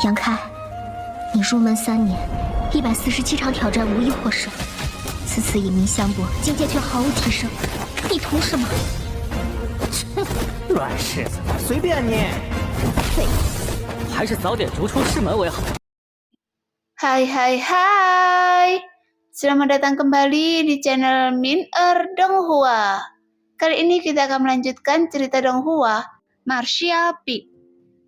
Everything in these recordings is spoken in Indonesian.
杨开，你入门3年，147场挑战无一获胜，此次以名相搏，境界却毫无提升，你图什么？乱柿子，随便你。废物，还是早点逐出师门为好。Hai, selamat datang kembali di channel Min-er Donghua. Kali ini kita akan melanjutkan cerita Donghua, Martial Peak.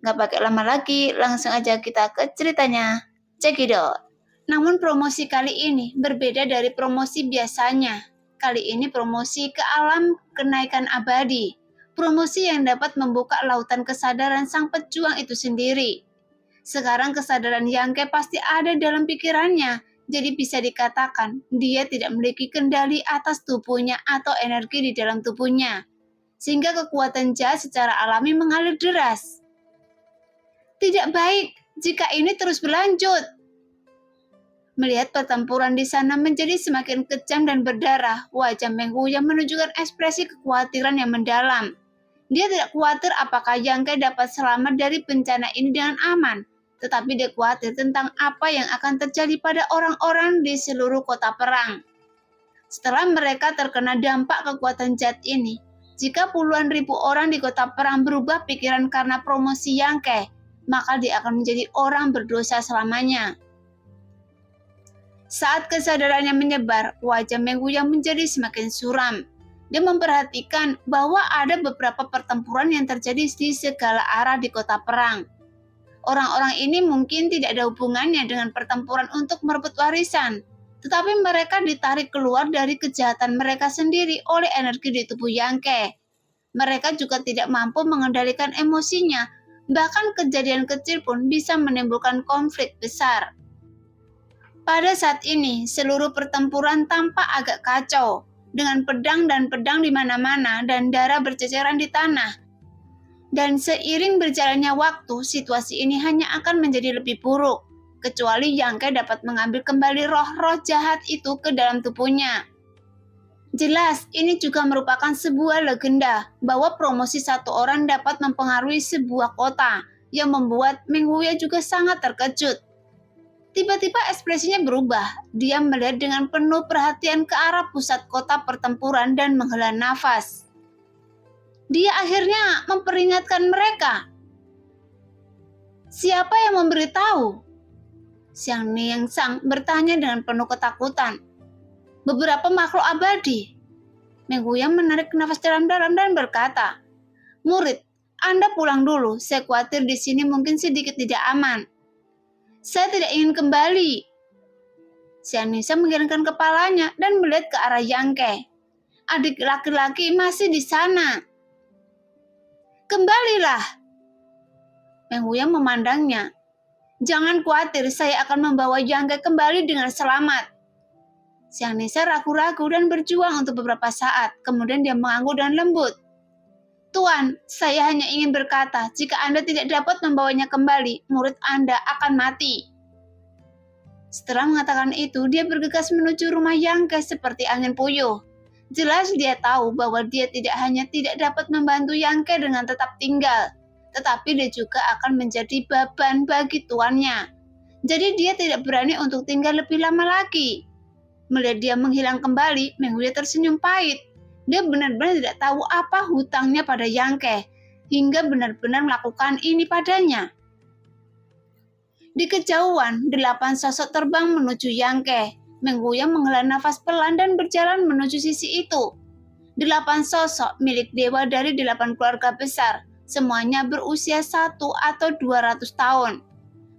Nggak pakai lama lagi, langsung aja kita ke ceritanya. Check it out. Namun promosi kali ini berbeda dari promosi biasanya. Kali ini promosi ke alam kenaikan abadi. Promosi yang dapat membuka lautan kesadaran sang pejuang itu sendiri. Sekarang kesadaran Yangke pasti ada dalam pikirannya, jadi bisa dikatakan dia tidak memiliki kendali atas tubuhnya atau energi di dalam tubuhnya, sehingga kekuatan jahat secara alami mengalir deras. Tidak baik jika ini terus berlanjut. Melihat pertempuran di sana menjadi semakin kejam dan berdarah, wajah Meng Huya menunjukkan ekspresi kekhawatiran yang mendalam. Dia tidak khawatir apakah Yangke dapat selamat dari bencana ini dengan aman, tetapi dia khawatir tentang apa yang akan terjadi pada orang-orang di seluruh kota perang. Setelah mereka terkena dampak kekuatan jahat ini, jika puluhan ribu orang di kota perang berubah pikiran karena promosi Yangke, maka dia akan menjadi orang berdosa selamanya. Saat kesadarannya menyebar, wajah Meng Huya menjadi semakin suram. Dia memperhatikan bahwa ada beberapa pertempuran yang terjadi di segala arah di kota perang. Orang-orang ini mungkin tidak ada hubungannya dengan pertempuran untuk merebut warisan, tetapi mereka ditarik keluar dari kejahatan mereka sendiri oleh energi di tubuh Yangke. Mereka juga tidak mampu mengendalikan emosinya, bahkan kejadian kecil pun bisa menimbulkan konflik besar. Pada saat ini, seluruh pertempuran tampak agak kacau, dengan pedang dan pedang di mana-mana dan darah berceceran di tanah. Dan seiring berjalannya waktu, situasi ini hanya akan menjadi lebih buruk, kecuali Yangke dapat mengambil kembali roh-roh jahat itu ke dalam tubuhnya. Jelas, ini juga merupakan sebuah legenda bahwa promosi satu orang dapat mempengaruhi sebuah kota, yang membuat Meng Huya juga sangat terkejut. Tiba-tiba ekspresinya berubah, dia melihat dengan penuh perhatian ke arah pusat kota pertempuran dan menghela nafas. Dia akhirnya memperingatkan mereka. Siapa yang memberitahu? Xiang Niang Sang bertanya dengan penuh ketakutan. Beberapa makhluk abadi. Meng Huya menarik nafas dalam-dalam dan berkata, "Murid, Anda pulang dulu. Saya khawatir di sini mungkin sedikit tidak aman. Saya tidak ingin kembali." Xiang Niang Sang menggelengkan kepalanya dan melihat ke arah Yangke. Adik laki-laki masih di sana. Kembalilah. Meng Huya memandangnya. Jangan khawatir, saya akan membawa Yangke kembali dengan selamat. Xiang Nisa ragu-ragu dan berjuang untuk beberapa saat, kemudian dia mengangguk dan lembut. Tuan, saya hanya ingin berkata, jika Anda tidak dapat membawanya kembali, murid Anda akan mati. Setelah mengatakan itu, dia bergegas menuju rumah Yangke seperti angin puyuh. Jelas dia tahu bahwa dia tidak hanya tidak dapat membantu Yangke dengan tetap tinggal, tetapi dia juga akan menjadi beban bagi tuannya. Jadi dia tidak berani untuk tinggal lebih lama lagi. Melihat dia menghilang kembali, Meng Huya tersenyum pahit. Dia benar-benar tidak tahu apa hutangnya pada Yangke, hingga benar-benar melakukan ini padanya. Di kejauhan, 8 sosok terbang menuju Yangke. Meng Huya menghela nafas pelan dan berjalan menuju sisi itu. 8 sosok milik dewa dari 8 keluarga besar, semuanya berusia 1 atau 200 tahun.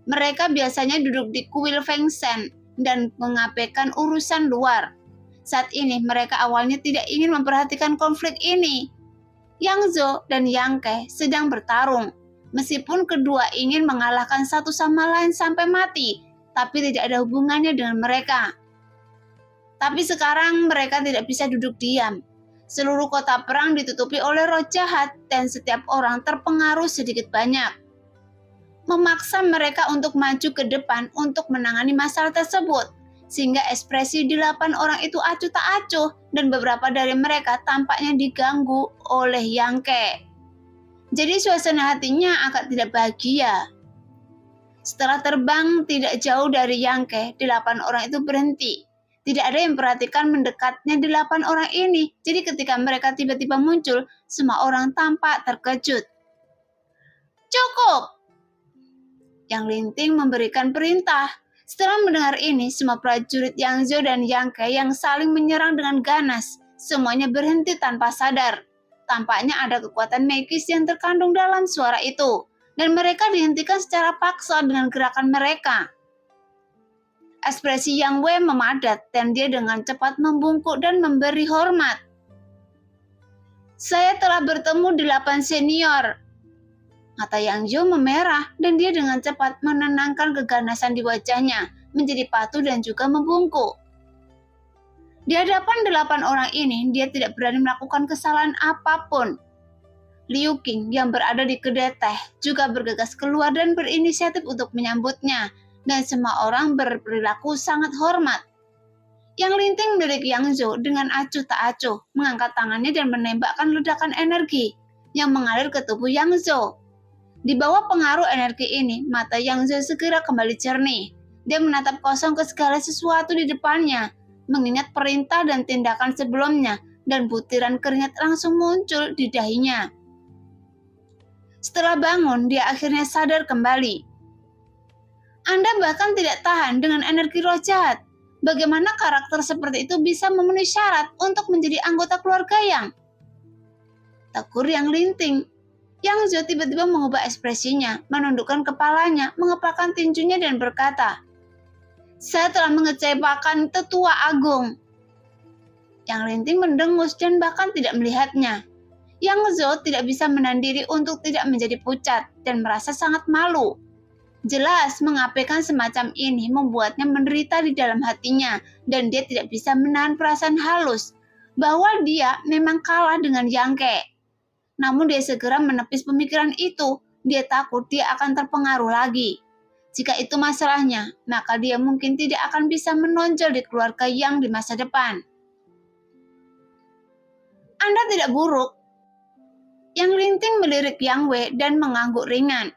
Mereka biasanya duduk di kuil Feng Shen dan mengabaikan urusan luar. Saat ini mereka awalnya tidak ingin memperhatikan konflik ini. Yang Zhou dan Yangke sedang bertarung. Meskipun kedua ingin mengalahkan satu sama lain sampai mati, tapi tidak ada hubungannya dengan mereka. Tapi sekarang mereka tidak bisa duduk diam. Seluruh kota perang ditutupi oleh roh jahat dan setiap orang terpengaruh sedikit banyak. Memaksa mereka untuk maju ke depan untuk menangani masalah tersebut, sehingga ekspresi 8 orang itu acuh tak acuh dan beberapa dari mereka tampaknya diganggu oleh Yangke. Jadi suasana hatinya agak tidak bahagia. Setelah terbang tidak jauh dari Yangke, 8 orang itu berhenti. Tidak ada yang perhatikan mendekatnya 8 orang ini. Jadi ketika mereka tiba-tiba muncul, semua orang tampak terkejut. Cukup! Yang Linting memberikan perintah. Setelah mendengar ini, semua prajurit Yang Zhou dan Yang Ke yang saling menyerang dengan ganas, semuanya berhenti tanpa sadar. Tampaknya ada kekuatan magis yang terkandung dalam suara itu, dan mereka dihentikan secara paksa dengan gerakan mereka. Ekspresi Yang Wei memadat dan dia dengan cepat membungkuk dan memberi hormat. Saya telah bertemu 8 senior. Mata Yang Zhou memerah dan dia dengan cepat menenangkan keganasan di wajahnya, menjadi patuh dan juga membungkuk. Di hadapan 8 orang ini, dia tidak berani melakukan kesalahan apapun. Liu Qing yang berada di kedai teh juga bergegas keluar dan berinisiatif untuk menyambutnya, dan semua orang berperilaku sangat hormat. Yang Linting melirik Yang Zhou dengan acuh tak acuh, mengangkat tangannya dan menembakkan ledakan energi yang mengalir ke tubuh Yang Zhou. Di bawah pengaruh energi ini, mata Yang Zhou segera kembali jernih. Dia menatap kosong ke segala sesuatu di depannya, mengingat perintah dan tindakan sebelumnya, dan butiran keringat langsung muncul di dahinya. Setelah bangun, dia akhirnya sadar kembali. Anda bahkan tidak tahan dengan energi roh jahat. Bagaimana karakter seperti itu bisa memenuhi syarat untuk menjadi anggota keluarga Yang? Tegur Yang Linting. Yang Zhou tiba-tiba mengubah ekspresinya, menundukkan kepalanya, mengepalkan tinjunya dan berkata, "Saya telah mengecewakan Tetua Agung." Yang Linting mendengus dan bahkan tidak melihatnya. Yang Zhou tidak bisa menahan diri untuk tidak menjadi pucat dan merasa sangat malu. Jelas mengabaikan semacam ini membuatnya menderita di dalam hatinya dan dia tidak bisa menahan perasaan halus bahwa dia memang kalah dengan Yang Ke. Namun dia segera menepis pemikiran itu, dia takut dia akan terpengaruh lagi. Jika itu masalahnya, maka dia mungkin tidak akan bisa menonjol di keluarga Yang di masa depan. Anda tidak buruk. Yang Linting melirik Yang Wei dan mengangguk ringan.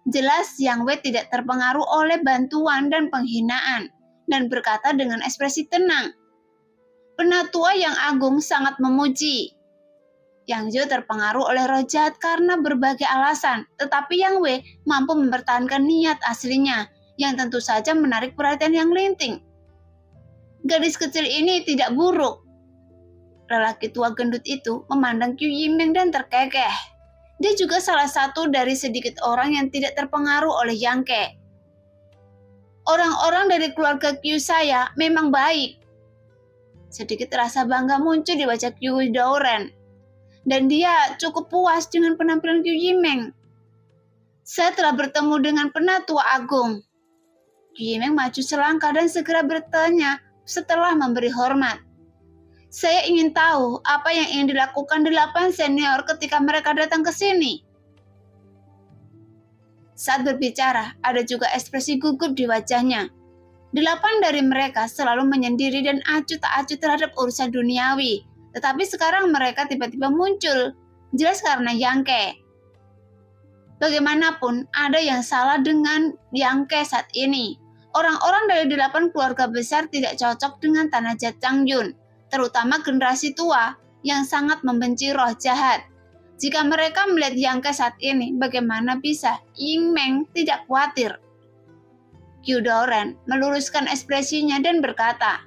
Jelas Yang Wei tidak terpengaruh oleh bantuan dan penghinaan, dan berkata dengan ekspresi tenang. Penatua yang agung sangat memuji. Yang Zhou terpengaruh oleh roh jahat karena berbagai alasan, tetapi Yang Wei mampu mempertahankan niat aslinya, yang tentu saja menarik perhatian Yang Linting. Gadis kecil ini tidak buruk. Lelaki tua gendut itu memandang Qiu Yimeng dan terkekeh. Dia juga salah satu dari sedikit orang yang tidak terpengaruh oleh Yang Ke. Orang-orang dari keluarga Qiu saya memang baik. Sedikit rasa bangga muncul di wajah Qiu Daoren. Dan dia cukup puas dengan penampilan Qiu Yimeng. Saya telah bertemu dengan Penatua Agung. Qiu Yimeng maju selangkah dan segera bertanya setelah memberi hormat. Saya ingin tahu apa yang ingin dilakukan 8 senior ketika mereka datang ke sini. Saat berbicara, ada juga ekspresi gugup di wajahnya. 8 dari mereka selalu menyendiri dan acuh tak acuh terhadap urusan duniawi. Tetapi sekarang mereka tiba-tiba muncul, jelas karena Yang Ke. Bagaimanapun, ada yang salah dengan Yang Ke saat ini. Orang-orang dari 8 keluarga besar tidak cocok dengan Tanah Jahat Changyun, terutama generasi tua yang sangat membenci roh jahat. Jika mereka melihat Yang Ke saat ini, bagaimana bisa Yimeng tidak khawatir? Qiu Daoren meluruskan ekspresinya dan berkata,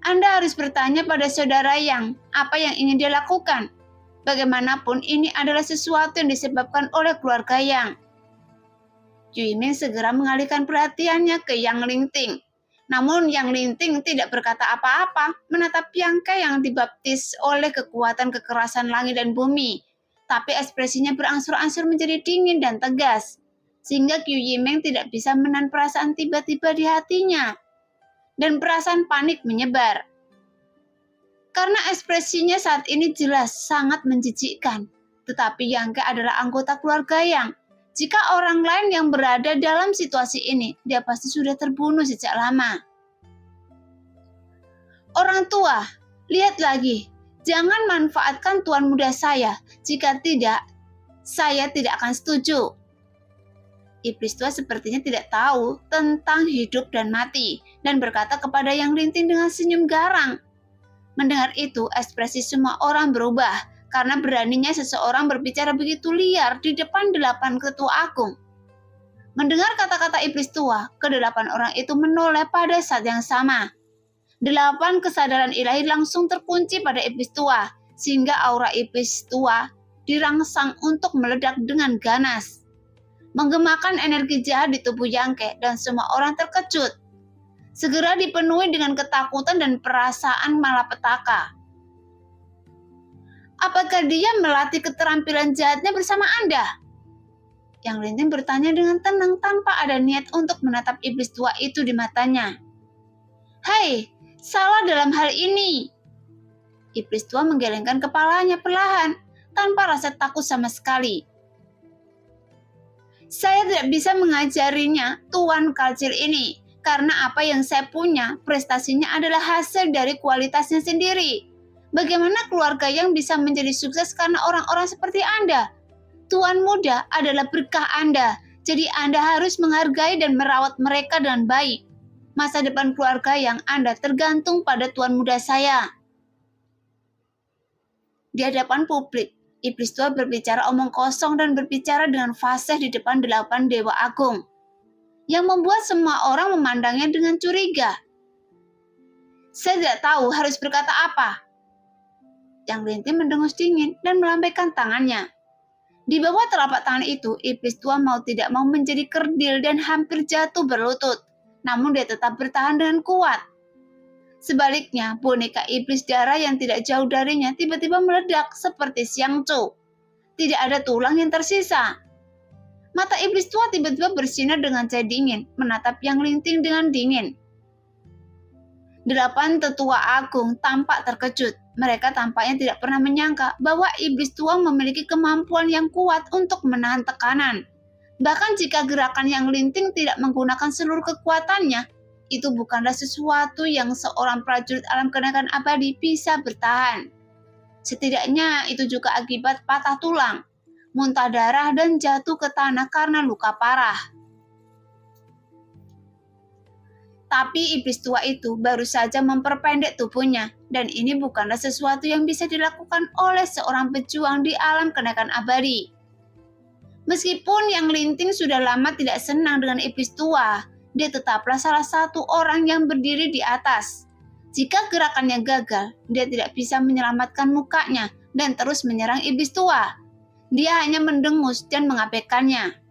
Anda harus bertanya pada saudara Yang apa yang ingin dia lakukan. Bagaimanapun ini adalah sesuatu yang disebabkan oleh keluarga Yang. Qiu Yimeng segera mengalihkan perhatiannya ke Yang Linting. Namun Yang Linting tidak berkata apa-apa, menatap Yang Ke yang dibaptis oleh kekuatan kekerasan langit dan bumi. Tapi ekspresinya berangsur-angsur menjadi dingin dan tegas, sehingga Qiu Yimeng tidak bisa menahan perasaan tiba-tiba di hatinya. Dan perasaan panik menyebar. Karena ekspresinya saat ini jelas sangat menjijikkan, tetapi Yang Ke adalah anggota keluarga Yang. Jika orang lain yang berada dalam situasi ini, dia pasti sudah terbunuh sejak lama. Orang tua, lihat lagi. Jangan manfaatkan tuan muda saya. Jika tidak, saya tidak akan setuju. Iblis tua sepertinya tidak tahu tentang hidup dan mati dan berkata kepada Yang Linting dengan senyum garang. Mendengar itu, ekspresi semua orang berubah karena beraninya seseorang berbicara begitu liar di depan 8 ketua agung. Mendengar kata-kata iblis tua, ke-8 orang itu menoleh pada saat yang sama. 8 kesadaran ilahi langsung terkunci pada iblis tua, sehingga aura iblis tua dirangsang untuk meledak dengan ganas, menggemakan energi jahat di tubuh Yangke, dan semua orang terkejut. Segera dipenuhi dengan ketakutan dan perasaan malapetaka. Apakah dia melatih keterampilan jahatnya bersama Anda? Yang Linting bertanya dengan tenang tanpa ada niat untuk menatap iblis tua itu di matanya. Hei, salah dalam hal ini. Iblis tua menggelengkan kepalanya perlahan, tanpa rasa takut sama sekali. Saya tidak bisa mengajarinya, Tuan Kalcil ini, karena apa yang saya punya, prestasinya adalah hasil dari kualitasnya sendiri. Bagaimana keluarga yang bisa menjadi sukses karena orang-orang seperti Anda? Tuan muda adalah berkah Anda, jadi Anda harus menghargai dan merawat mereka dengan baik. Masa depan keluarga yang Anda tergantung pada tuan muda saya. Di hadapan publik, iblis tua berbicara omong kosong dan berbicara dengan fasih di depan 8 dewa agung, yang membuat semua orang memandangnya dengan curiga. Saya tidak tahu harus berkata apa. Yang Linting mendengus dingin dan melambaikan tangannya. Di bawah telapak tangan itu, iblis tua mau tidak mau menjadi kerdil dan hampir jatuh berlutut. Namun dia tetap bertahan dengan kuat. Sebaliknya, boneka iblis darah yang tidak jauh darinya tiba-tiba meledak seperti Xiang Chu. Tidak ada tulang yang tersisa. Mata iblis tua tiba-tiba bersinar dengan cahaya dingin, menatap Yang Linting dengan dingin. 8 tetua agung tampak terkejut. Mereka tampaknya tidak pernah menyangka bahwa iblis tua memiliki kemampuan yang kuat untuk menahan tekanan. Bahkan jika gerakan Yang Linting tidak menggunakan seluruh kekuatannya, itu bukanlah sesuatu yang seorang prajurit alam kenaikan abadi bisa bertahan. Setidaknya itu juga akibat patah tulang, muntah darah, dan jatuh ke tanah karena luka parah. Tapi iblis tua itu baru saja memperpendek tubuhnya, dan ini bukanlah sesuatu yang bisa dilakukan oleh seorang pejuang di alam kenaikan abadi. Meskipun Yang Linting sudah lama tidak senang dengan iblis tua, dia tetaplah salah satu orang yang berdiri di atas. Jika gerakannya gagal, dia tidak bisa menyelamatkan mukanya dan terus menyerang iblis tua. Dia hanya mendengus dan mengabaikannya.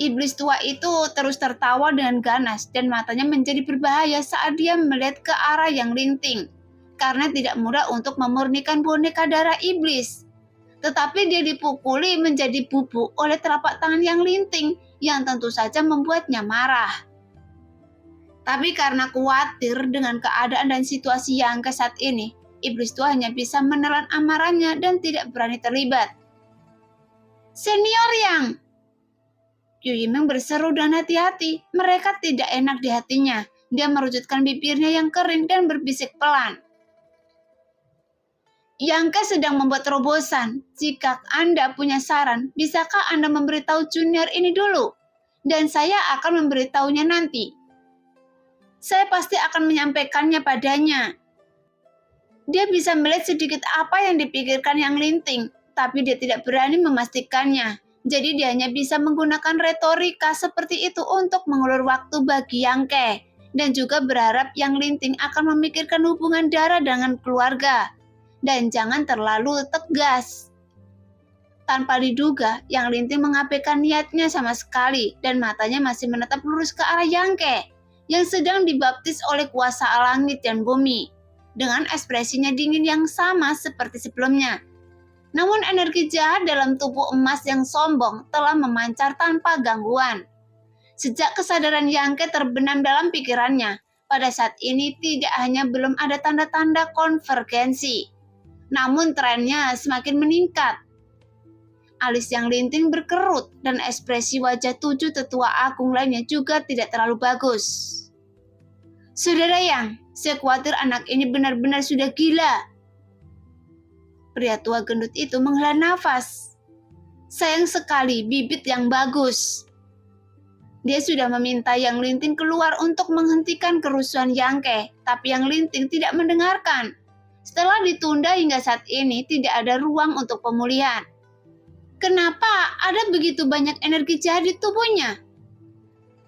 Iblis tua itu terus tertawa dengan ganas dan matanya menjadi berbahaya saat dia melihat ke arah Yang Linting, karena tidak mudah untuk memurnikan boneka darah iblis. Tetapi dia dipukuli menjadi bubuk oleh telapak tangan Yang Linting yang tentu saja membuatnya marah. Tapi karena khawatir dengan keadaan dan situasi Yangke saat ini, iblis tua hanya bisa menelan amarahnya dan tidak berani terlibat. Senior Yang! Yu Yimeng berseru dengan hati-hati. Mereka tidak enak di hatinya. Dia merujutkan bibirnya yang kering dan berbisik pelan. Yangke sedang membuat terobosan. Jika Anda punya saran, bisakah Anda memberitahu junior ini dulu? Dan saya akan memberitahunya nanti. Saya pasti akan menyampaikannya padanya. Dia bisa melihat sedikit apa yang dipikirkan Yang Linting, tapi dia tidak berani memastikannya. Jadi dia hanya bisa menggunakan retorika seperti itu untuk mengulur waktu bagi Yangke, dan juga berharap Yang Linting akan memikirkan hubungan darah dengan keluarga, dan jangan terlalu tegas. Tanpa diduga, Yang Linting mengabaikan niatnya sama sekali, dan matanya masih menatap lurus ke arah Yangke, yang sedang dibaptis oleh kuasa langit dan bumi, dengan ekspresinya dingin yang sama seperti sebelumnya. Namun energi jahat dalam tubuh emas yang sombong telah memancar tanpa gangguan. Sejak kesadaran Yangke terbenam dalam pikirannya, pada saat ini tidak hanya belum ada tanda-tanda konvergensi, namun trennya semakin meningkat. Alis Yang Linting berkerut dan ekspresi wajah 7 tetua agung lainnya juga tidak terlalu bagus. Saudara Yang, saya khawatir anak ini benar-benar sudah gila. Pria tua gendut itu menghela nafas. Sayang sekali, bibit yang bagus. Dia sudah meminta Yang Linting keluar untuk menghentikan kerusuhan Yangke, tapi Yang Linting tidak mendengarkan. Setelah ditunda hingga saat ini, tidak ada ruang untuk pemulihan. Kenapa ada begitu banyak energi jahat di tubuhnya?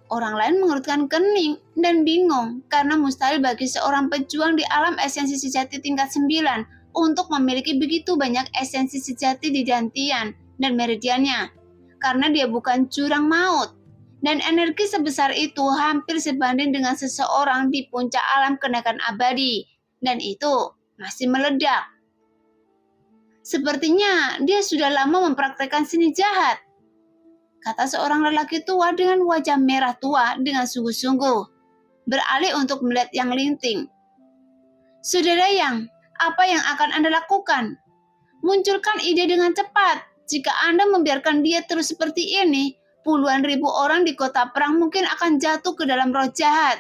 Orang lain mengerutkan kening dan bingung karena mustahil bagi seorang pejuang di alam esensi sejati tingkat 9 untuk memiliki begitu banyak esensi sejati di dantian dan meridiannya, karena dia bukan jurang maut. Dan energi sebesar itu hampir sebanding dengan seseorang di puncak alam kenaikan abadi, dan itu masih meledak. Sepertinya dia sudah lama mempraktekkan seni jahat, kata seorang lelaki tua dengan wajah merah tua dengan sungguh-sungguh, beralih untuk melihat Yang Linting. Saudara Yang, apa yang akan Anda lakukan? Munculkan ide dengan cepat. Jika Anda membiarkan dia terus seperti ini, puluhan ribu orang di kota perang mungkin akan jatuh ke dalam roh jahat.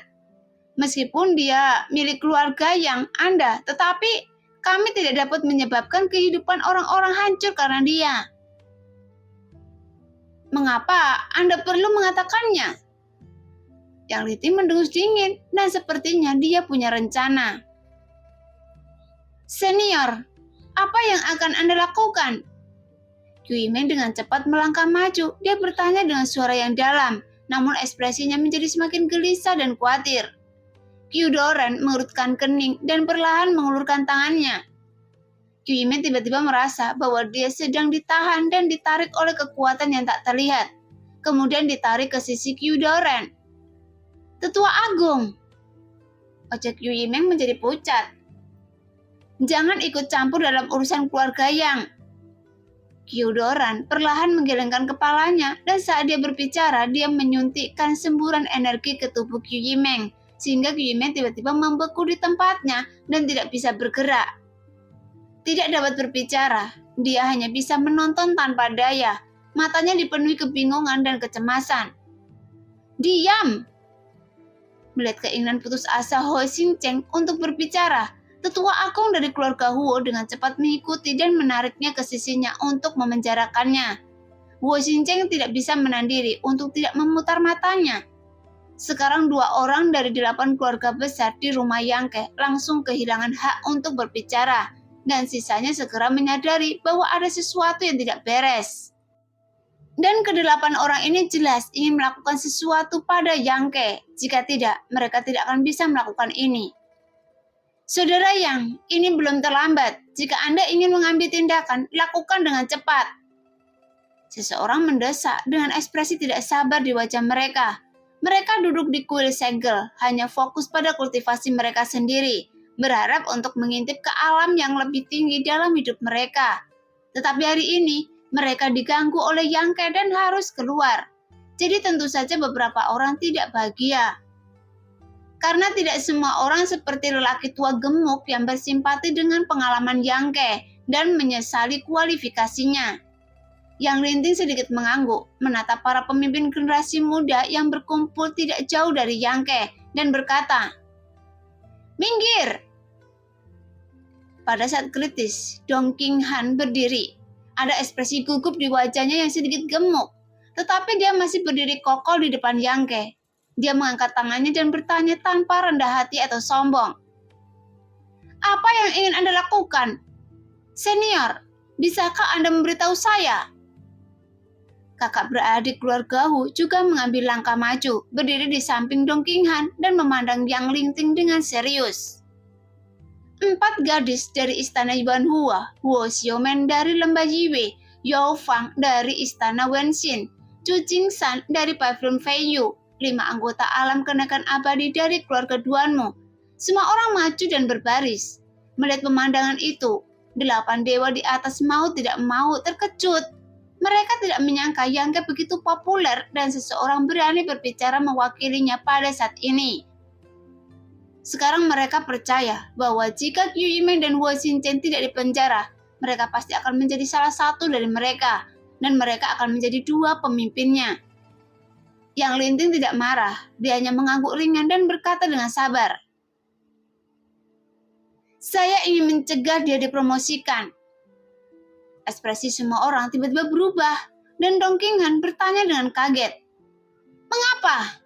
Meskipun dia milik keluarga yang Anda, tetapi kami tidak dapat menyebabkan kehidupan orang-orang hancur karena dia. Mengapa Anda perlu mengatakannya? Yang Linting mendengus dingin dan sepertinya dia punya rencana. Senior, apa yang akan Anda lakukan? Qiu Yimeng dengan cepat melangkah maju. Dia bertanya dengan suara yang dalam, namun ekspresinya menjadi semakin gelisah dan khawatir. Qiu Doran mengerutkan kening dan perlahan mengulurkan tangannya. Qiu Yimeng tiba-tiba merasa bahwa dia sedang ditahan dan ditarik oleh kekuatan yang tak terlihat. Kemudian ditarik ke sisi Qiu Doran. Tetua Agung! Wajah Qiu Yimeng menjadi pucat. Jangan ikut campur dalam urusan keluarga Yang. Qiu Doran perlahan menggelengkan kepalanya dan saat dia berbicara, dia menyuntikkan semburan energi ke tubuh Qiu Yimeng sehingga Qiu Yimeng tiba-tiba membeku di tempatnya dan tidak bisa bergerak. Tidak dapat berbicara, dia hanya bisa menonton tanpa daya, matanya dipenuhi kebingungan dan kecemasan. Diam! Melihat keinginan putus asa Huo Xingcheng untuk berbicara, Tetua Agung dari keluarga Huo dengan cepat mengikuti dan menariknya ke sisinya untuk memenjarakannya. Huo Xingcheng tidak bisa menahan diri untuk tidak memutar matanya. Sekarang 2 orang dari 8 keluarga besar di rumah Yangke langsung kehilangan hak untuk berbicara, dan sisanya segera menyadari bahwa ada sesuatu yang tidak beres. Dan ke-8 orang ini jelas ingin melakukan sesuatu pada Yangke. Jika tidak, mereka tidak akan bisa melakukan ini. Saudara Yang, ini belum terlambat. Jika Anda ingin mengambil tindakan, lakukan dengan cepat. Seseorang mendesak dengan ekspresi tidak sabar di wajah mereka. Mereka duduk di kuil segel, hanya fokus pada kultivasi mereka sendiri, berharap untuk mengintip ke alam yang lebih tinggi dalam hidup mereka. Tetapi hari ini, mereka diganggu oleh Yangke dan harus keluar. Jadi tentu saja beberapa orang tidak bahagia. Karena tidak semua orang seperti lelaki tua gemuk yang bersimpati dengan pengalaman Yangke dan menyesali kualifikasinya. Yang Linting sedikit mengangguk, menatap para pemimpin generasi muda yang berkumpul tidak jauh dari Yangke dan berkata, "Minggir!" Pada saat kritis, Dong Qinghan berdiri. Ada ekspresi gugup di wajahnya yang sedikit gemuk, tetapi dia masih berdiri kokoh di depan Yangke. Dia mengangkat tangannya dan bertanya tanpa rendah hati atau sombong. Apa yang ingin Anda lakukan? Senior, bisakah Anda memberitahu saya? Kakak beradik keluarga Hu juga mengambil langkah maju, berdiri di samping Dong Qinghan dan memandang Yang Linting dengan serius. 4 gadis dari istana Yuanhua, Huo Xiaomen dari lembah Yiwei, Yao Fang dari istana Wenxin, Zhu Jingsan dari pavilion Feiyu, 5 anggota alam kenaikan abadi dari keluarga Duanmu. Semua orang maju dan berbaris. Melihat pemandangan itu, 8 dewa di atas mau tidak mau terkejut. Mereka tidak menyangka Yangke begitu populer dan seseorang berani berbicara mewakilinya pada saat ini. Sekarang mereka percaya bahwa jika Qiu Yimeng dan Huo Xingcheng tidak dipenjara, mereka pasti akan menjadi salah satu dari mereka, dan mereka akan menjadi 2 pemimpinnya. Yang Linting tidak marah, dia hanya mengangguk ringan dan berkata dengan sabar. Saya ingin mencegah dia dipromosikan. Ekspresi semua orang tiba-tiba berubah. dan Dong Qinghan bertanya dengan kaget. Mengapa?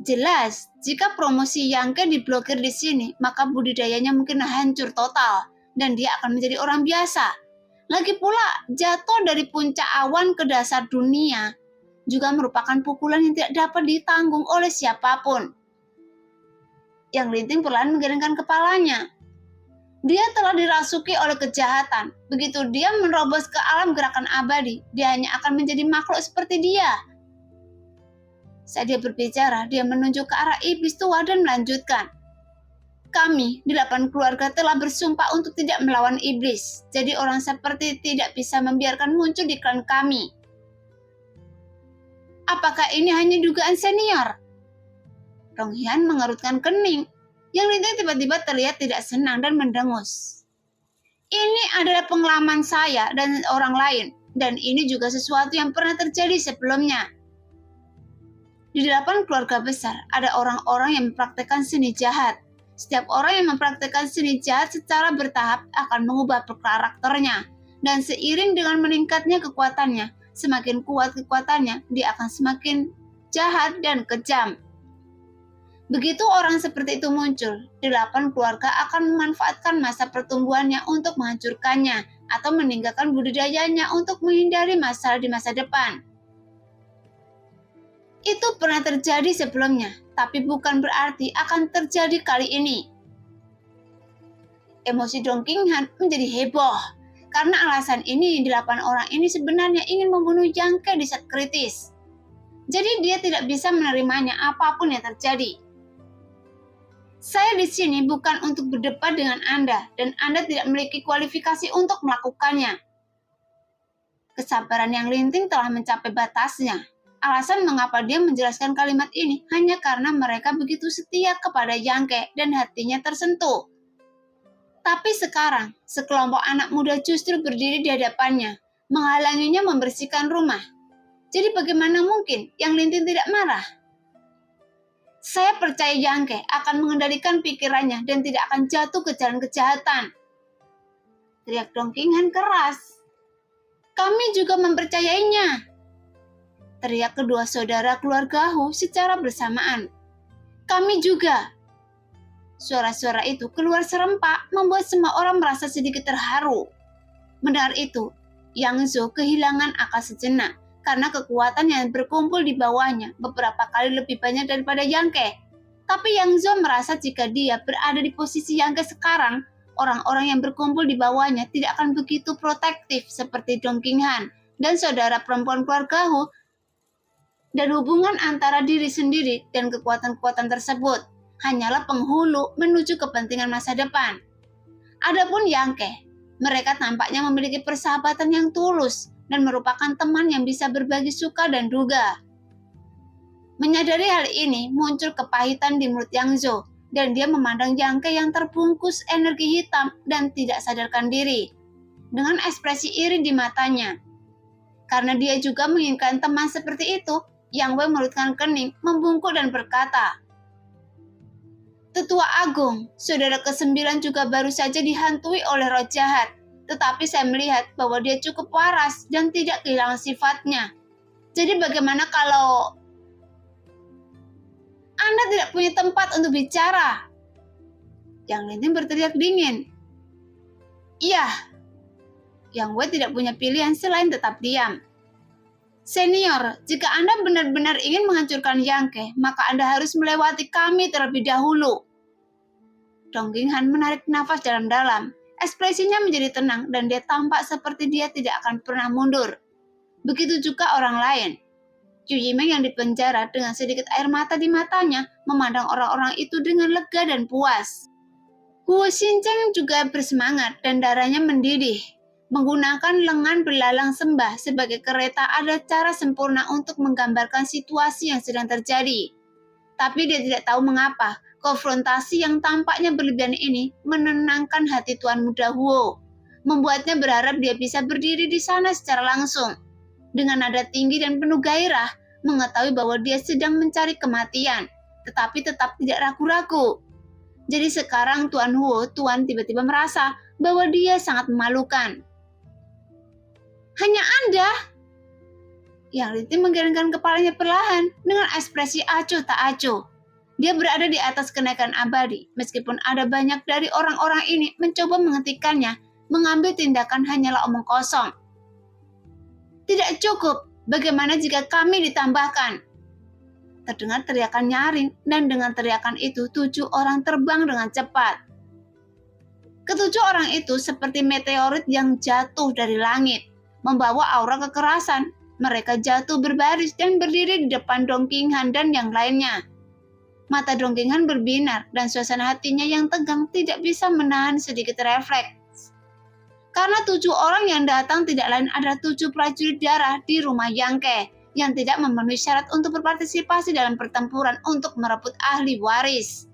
Jelas, jika promosi Yang Ke diblokir di sini, maka budidayanya mungkin hancur total dan dia akan menjadi orang biasa. Lagi pula, jatuh dari puncak awan ke dasar dunia juga merupakan pukulan yang tidak dapat ditanggung oleh siapapun. Yang Linting perlahan menggelengkan kepalanya. Dia telah dirasuki oleh kejahatan. Begitu dia menerobos ke alam gerakan abadi, dia hanya akan menjadi makhluk seperti dia. Saat dia berbicara, dia menunjuk ke arah iblis tua dan melanjutkan. Kami, 8 keluarga telah bersumpah untuk tidak melawan iblis. Jadi orang seperti tidak bisa membiarkan muncul di klan kami. Apakah ini hanya dugaan senior? Dong Hian mengerutkan kening. Yang Linting tiba-tiba terlihat tidak senang dan mendengus. Ini adalah pengalaman saya dan orang lain. Dan ini juga sesuatu yang pernah terjadi sebelumnya. Di 8 keluarga besar, ada orang-orang yang mempraktekkan seni jahat. Setiap orang yang mempraktekkan seni jahat secara bertahap akan mengubah karakternya. Dan seiring dengan meningkatnya kekuatannya, semakin kuat kekuatannya, dia akan semakin jahat dan kejam. Begitu orang seperti itu muncul, 8 keluarga akan memanfaatkan masa pertumbuhannya untuk menghancurkannya atau meninggalkan budidayanya untuk menghindari masalah di masa depan. Itu pernah terjadi sebelumnya, tapi bukan berarti akan terjadi kali ini. Emosi Dong Qinghan menjadi heboh, karena alasan ini 8 orang ini sebenarnya ingin membunuh Yang Ke di saat kritis. Jadi dia tidak bisa menerimanya apapun yang terjadi. Saya di sini bukan untuk berdebat dengan Anda, dan Anda tidak memiliki kualifikasi untuk melakukannya. Kesabaran Yang Linting telah mencapai batasnya. Alasan mengapa dia menjelaskan kalimat ini hanya karena mereka begitu setia kepada Yang Ke dan hatinya tersentuh. Tapi sekarang, sekelompok anak muda justru berdiri di hadapannya, menghalanginya membersihkan rumah. Jadi bagaimana mungkin Yang Linting tidak marah? Saya percaya Yang Ke akan mengendalikan pikirannya dan tidak akan jatuh ke jalan kejahatan. Teriak Dong Qinghan keras. Kami juga mempercayainya. Teriak kedua saudara keluarga Hu secara bersamaan. Kami juga. Suara-suara itu keluar serempak membuat semua orang merasa sedikit terharu. Mendengar itu, Yang Zhou kehilangan akal sejenak karena kekuatan yang berkumpul di bawahnya beberapa kali lebih banyak daripada Yang Ke. Tapi Yang Zhou merasa jika dia berada di posisi Yang Ke sekarang, orang-orang yang berkumpul di bawahnya tidak akan begitu protektif seperti Dong Qinghan dan saudara perempuan keluarga Hu, dan hubungan antara diri sendiri dan kekuatan-kekuatan tersebut hanyalah penghulu menuju kepentingan masa depan. Adapun Yang Ke, mereka tampaknya memiliki persahabatan yang tulus dan merupakan teman yang bisa berbagi suka dan duka. Menyadari hal ini, muncul kepahitan di mulut Yang Zhou, dan dia memandang Yang Ke yang terbungkus energi hitam dan tidak sadarkan diri, dengan ekspresi iri di matanya. Karena dia juga menginginkan teman seperti itu, Yang Wei melutkan kening, membungkuk dan berkata, Tetua Agung, saudara ke-9 juga baru saja dihantui oleh roh jahat, tetapi saya melihat bahwa dia cukup waras dan tidak kehilangan sifatnya. Jadi bagaimana kalau Anda tidak punya tempat untuk bicara? Yang Linting berteriak dingin. Iya. Yang Wei tidak punya pilihan selain tetap diam. Senior, jika Anda benar-benar ingin menghancurkan Yang Ke, maka Anda harus melewati kami terlebih dahulu. Dong Qinghan menarik nafas dalam-dalam. Ekspresinya menjadi tenang dan dia tampak seperti dia tidak akan pernah mundur. Begitu juga orang lain. Yu Yimeng yang dipenjara dengan sedikit air mata di matanya memandang orang-orang itu dengan lega dan puas. Huo Xincheng juga bersemangat dan darahnya mendidih. Menggunakan lengan belalang sembah sebagai kereta ada cara sempurna untuk menggambarkan situasi yang sedang terjadi. Tapi dia tidak tahu mengapa konfrontasi yang tampaknya berlebihan ini menenangkan hati Tuan Muda Huo, membuatnya berharap dia bisa berdiri di sana secara langsung. Dengan nada tinggi dan penuh gairah, mengetahui bahwa dia sedang mencari kematian, tetapi tetap tidak ragu-ragu. Jadi sekarang Tuan tiba-tiba merasa bahwa dia sangat memalukan. Hanya Anda, Yang Linting menggelengkan kepalanya perlahan dengan ekspresi acuh tak acuh. Dia berada di atas kenaikan abadi, meskipun ada banyak dari orang-orang ini mencoba menghentikannya, mengambil tindakan hanyalah omong kosong. Tidak cukup, bagaimana jika kami ditambahkan? Terdengar teriakan nyaring, dan dengan teriakan itu 7 orang terbang dengan cepat. Ketujuh orang itu seperti meteorit yang jatuh dari langit, membawa aura kekerasan. Mereka jatuh berbaris dan berdiri di depan Dong Qinghan dan yang lainnya. Mata Dong Qinghan berbinar dan suasana hatinya yang tegang tidak bisa menahan sedikit refleks. Karena 7 orang yang datang tidak lain adalah 7 prajurit darah di rumah Yang Ke yang tidak memenuhi syarat untuk berpartisipasi dalam pertempuran untuk merebut ahli waris.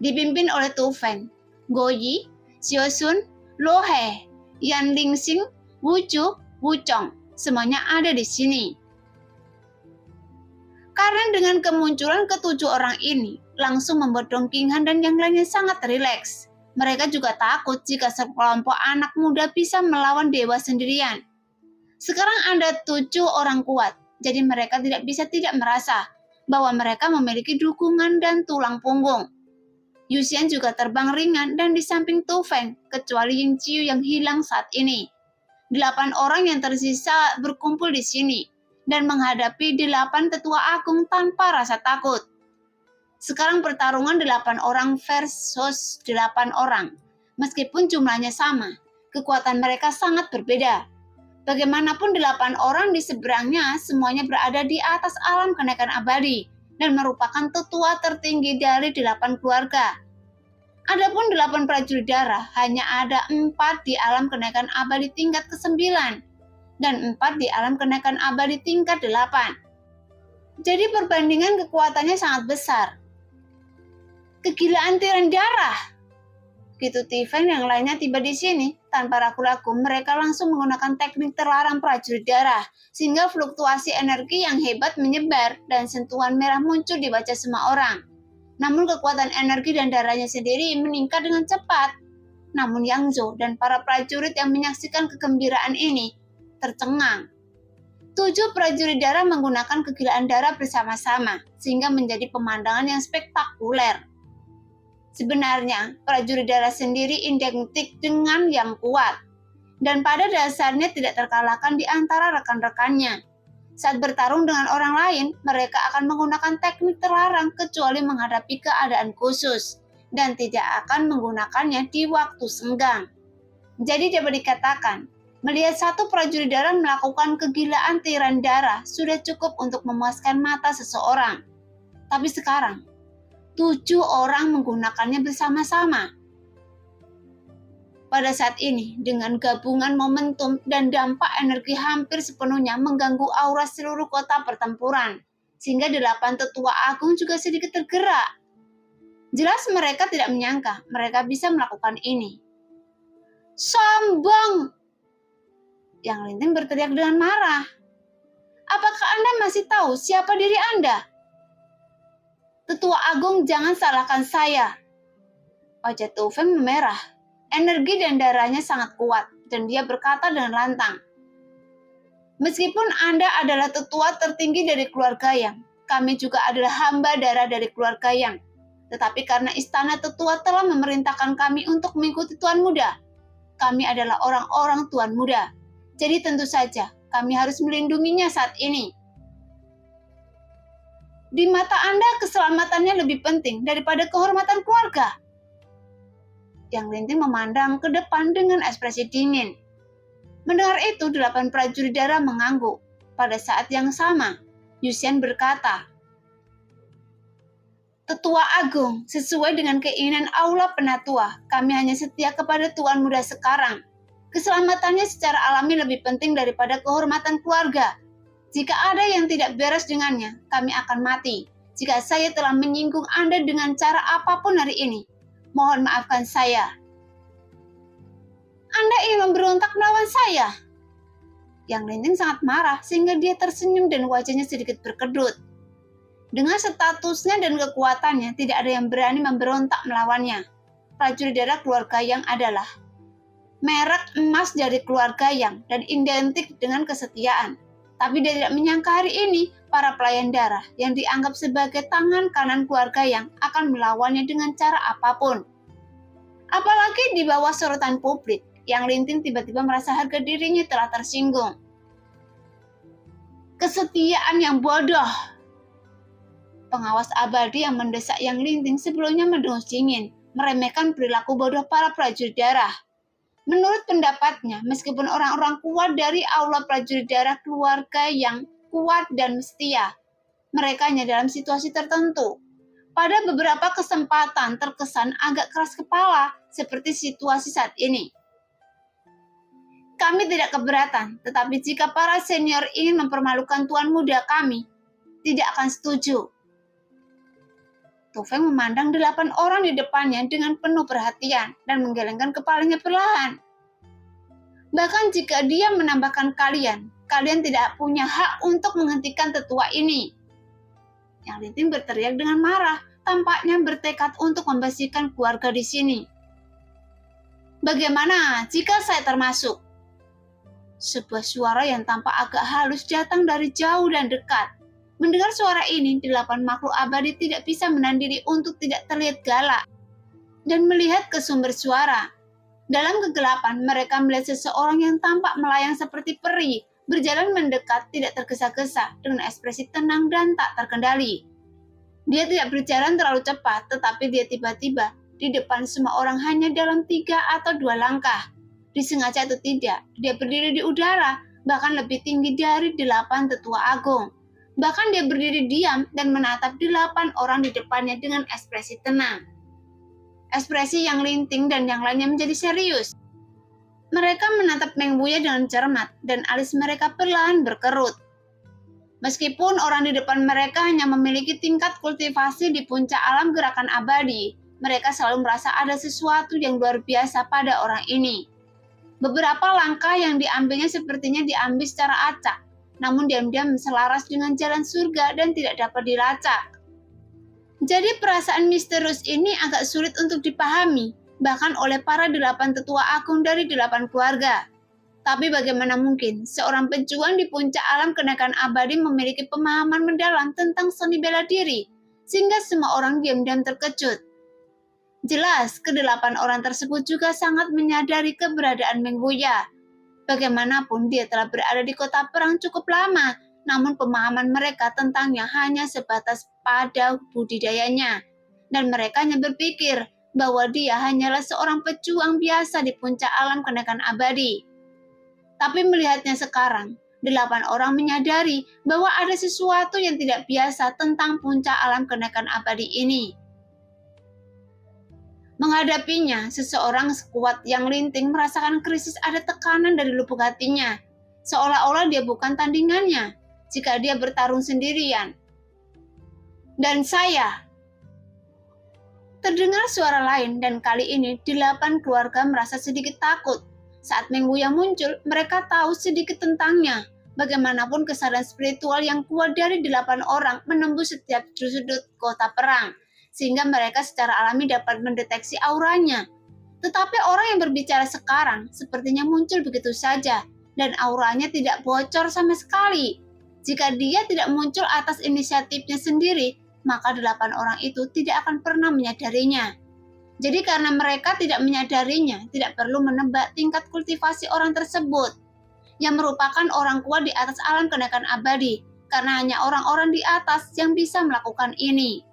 Dipimpin oleh Tu Fen, Go Yi, Xiao Sun, Lo He, Yan Lingxing, Wu Chu, Wu Chong. Semuanya ada di sini. Karena dengan kemunculan ke-7 orang ini, langsung membuat Dong Qinghan dan yang lainnya sangat rileks. Mereka juga takut jika sekelompok anak muda bisa melawan dewa sendirian. Sekarang ada 7 orang kuat, jadi mereka tidak bisa tidak merasa bahwa mereka memiliki dukungan dan tulang punggung. Yu Xian juga terbang ringan dan di samping Tu Feng, kecuali Ying Qiu yang hilang saat ini. 8 orang yang tersisa berkumpul di sini dan menghadapi 8 tetua agung tanpa rasa takut. Sekarang pertarungan 8 orang versus 8 orang. Meskipun jumlahnya sama, kekuatan mereka sangat berbeda. Bagaimanapun 8 orang di seberangnya semuanya berada di atas alam kenaikan abadi dan merupakan tetua tertinggi dari 8 keluarga. Adapun 8 prajurit darah, hanya ada 4 di alam kenaikan abadi tingkat ke-9 dan 4 di alam kenaikan abadi tingkat 8. Jadi perbandingan kekuatannya sangat besar. Kegilaan tiran darah. Begitu Tifen yang lainnya tiba di sini, tanpa ragu-ragu mereka langsung menggunakan teknik terlarang prajurit darah, sehingga fluktuasi energi yang hebat menyebar dan sentuhan merah muncul di wajah semua orang. Namun kekuatan energi dan darahnya sendiri meningkat dengan cepat. Namun Yang Zhou dan para prajurit yang menyaksikan kegembiraan ini tercengang. 7 prajurit darah menggunakan kegilaan darah bersama-sama, sehingga menjadi pemandangan yang spektakuler. Sebenarnya, prajurit darah sendiri identik dengan yang kuat, dan pada dasarnya tidak terkalahkan di antara rekan-rekannya. Saat bertarung dengan orang lain, mereka akan menggunakan teknik terlarang kecuali menghadapi keadaan khusus, dan tidak akan menggunakannya di waktu senggang. Jadi dapat dikatakan, melihat satu prajurit darah melakukan kegilaan tiran darah sudah cukup untuk memuaskan mata seseorang. Tapi sekarang, 7 orang menggunakannya bersama-sama. Pada saat ini, dengan gabungan momentum dan dampak energi hampir sepenuhnya mengganggu aura seluruh kota pertempuran, sehingga 8 tetua agung juga sedikit tergerak. Jelas mereka tidak menyangka mereka bisa melakukan ini. Sombong! Yang Linting berteriak dengan marah. Apakah Anda masih tahu siapa diri Anda? Tetua agung, jangan salahkan saya. Wajah Tu Feng memerah. Energi dan darahnya sangat kuat, dan dia berkata dengan lantang. Meskipun Anda adalah tetua tertinggi dari keluarga Yang, kami juga adalah hamba darah dari keluarga Yang. Tetapi karena istana tetua telah memerintahkan kami untuk mengikuti Tuan Muda, kami adalah orang-orang Tuan Muda. Jadi tentu saja kami harus melindunginya saat ini. Di mata Anda keselamatannya lebih penting daripada kehormatan keluarga. Yang Linting memandang ke depan dengan ekspresi dingin. Mendengar itu, 8 prajurit darah mengangguk. Pada saat yang sama, Yu Xian berkata, Tetua Agung, sesuai dengan keinginan Aula Penatua, kami hanya setia kepada Tuan Muda sekarang. Keselamatannya secara alami lebih penting daripada kehormatan keluarga. Jika ada yang tidak beres dengannya, kami akan mati. Jika saya telah menyinggung Anda dengan cara apapun hari ini, mohon maafkan saya. Anda ingin memberontak melawan saya? Yang Linting sangat marah sehingga dia tersenyum dan wajahnya sedikit berkedut. Dengan statusnya dan kekuatannya, tidak ada yang berani memberontak melawannya. Prajurit darah keluarga Yang adalah merek emas dari keluarga Yang dan identik dengan kesetiaan. Tapi dia tidak menyangka hari ini para pelayan darah yang dianggap sebagai tangan kanan keluarga yang akan melawannya dengan cara apapun. Apalagi di bawah sorotan publik, yang Linting tiba-tiba merasa harga dirinya telah tersinggung. Kesetiaan yang bodoh. Pengawas abadi yang mendesak Yang Linting sebelumnya mendengus dingin, meremehkan perilaku bodoh para prajurit darah. Menurut pendapatnya, meskipun orang-orang kuat dari aula prajurit darah keluarga yang kuat dan setia, mereka hanya dalam situasi tertentu. Pada beberapa kesempatan terkesan agak keras kepala, seperti situasi saat ini. Kami tidak keberatan, tetapi jika para senior ingin mempermalukan tuan muda kami, tidak akan setuju. Tu Feng memandang 8 orang di depannya dengan penuh perhatian dan menggelengkan kepalanya perlahan. Bahkan jika dia menambahkan kalian tidak punya hak untuk menghentikan tetua ini. Yang Linting berteriak dengan marah, tampaknya bertekad untuk membersihkan keluarga di sini. Bagaimana jika saya termasuk? Sebuah suara yang tampak agak halus datang dari jauh dan dekat. Mendengar suara ini, 8 makhluk abadi tidak bisa menahan diri untuk tidak terlihat galak dan melihat ke sumber suara. Dalam kegelapan, mereka melihat seseorang yang tampak melayang seperti peri, berjalan mendekat tidak tergesa-gesa dengan ekspresi tenang dan tak terkendali. Dia tidak berjalan terlalu cepat, tetapi dia tiba-tiba di depan semua orang hanya dalam 3 atau 2 langkah. Disengaja atau tidak, dia berdiri di udara, bahkan lebih tinggi dari 8 tetua agung. Bahkan dia berdiri diam dan menatap 8 orang di depannya dengan ekspresi tenang. Ekspresi Yang Linting dan yang lainnya menjadi serius. Mereka menatap Meng Wuya dengan cermat dan alis mereka perlahan berkerut. Meskipun orang di depan mereka hanya memiliki tingkat kultivasi di puncak alam gerakan abadi, mereka selalu merasa ada sesuatu yang luar biasa pada orang ini. Beberapa langkah yang diambilnya sepertinya diambil secara acak, namun diam-diam selaras dengan jalan surga dan tidak dapat dilacak. Jadi perasaan misterius ini agak sulit untuk dipahami, bahkan oleh para 8 tetua agung dari 8 keluarga. Tapi bagaimana mungkin seorang pejuang di puncak alam kenaikan abadi memiliki pemahaman mendalam tentang seni bela diri, sehingga semua orang diam-diam terkejut. Jelas, ke-8 orang tersebut juga sangat menyadari keberadaan Meng Wuya. Bagaimanapun dia telah berada di kota perang cukup lama, namun pemahaman mereka tentangnya hanya sebatas pada budidayanya. Dan mereka hanya berpikir bahwa dia hanyalah seorang pejuang biasa di puncak alam kenaikan abadi. Tapi melihatnya sekarang, 8 orang menyadari bahwa ada sesuatu yang tidak biasa tentang puncak alam kenaikan abadi ini. Menghadapinya, seseorang sekuat Yang Linting merasakan krisis ada tekanan dari lubuk hatinya, seolah-olah dia bukan tandingannya jika dia bertarung sendirian. Dan saya, terdengar suara lain dan kali ini 8 keluarga merasa sedikit takut. Saat Meng Wuya muncul, mereka tahu sedikit tentangnya. Bagaimanapun kesadaran spiritual yang kuat dari 8 orang menembus setiap sudut kota perang, sehingga mereka secara alami dapat mendeteksi auranya. Tetapi orang yang berbicara sekarang sepertinya muncul begitu saja, dan auranya tidak bocor sama sekali. Jika dia tidak muncul atas inisiatifnya sendiri, maka 8 orang itu tidak akan pernah menyadarinya. Jadi karena mereka tidak menyadarinya, tidak perlu menebak tingkat kultivasi orang tersebut, yang merupakan orang kuat di atas alam kenaikan abadi, karena hanya orang-orang di atas yang bisa melakukan ini.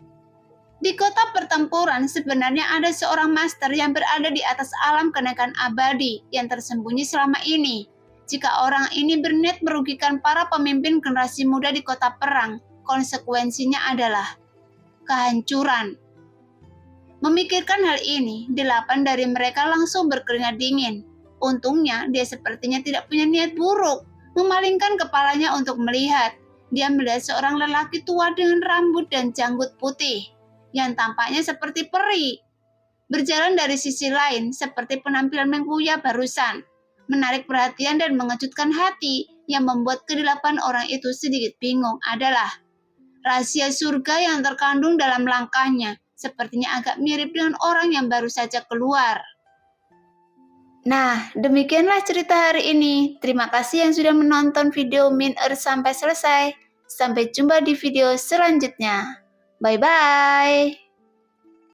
Di kota pertempuran sebenarnya ada seorang master yang berada di atas alam kenaikan abadi yang tersembunyi selama ini. Jika orang ini berniat merugikan para pemimpin generasi muda di kota perang, konsekuensinya adalah kehancuran. Memikirkan hal ini, 8 dari mereka langsung berkeringat dingin. Untungnya dia sepertinya tidak punya niat buruk. Memalingkan kepalanya untuk melihat. Dia melihat seorang lelaki tua dengan rambut dan janggut putih, yang tampaknya seperti peri. Berjalan dari sisi lain seperti penampilan Meng Wuya barusan, menarik perhatian dan mengejutkan hati. Yang membuat ke-8 orang itu sedikit bingung adalah rahasia surga yang terkandung dalam langkahnya, sepertinya agak mirip dengan orang yang baru saja keluar. Nah, demikianlah cerita hari ini. Terima kasih yang sudah menonton video Min Earth sampai selesai. Sampai jumpa di video selanjutnya. Bye-bye.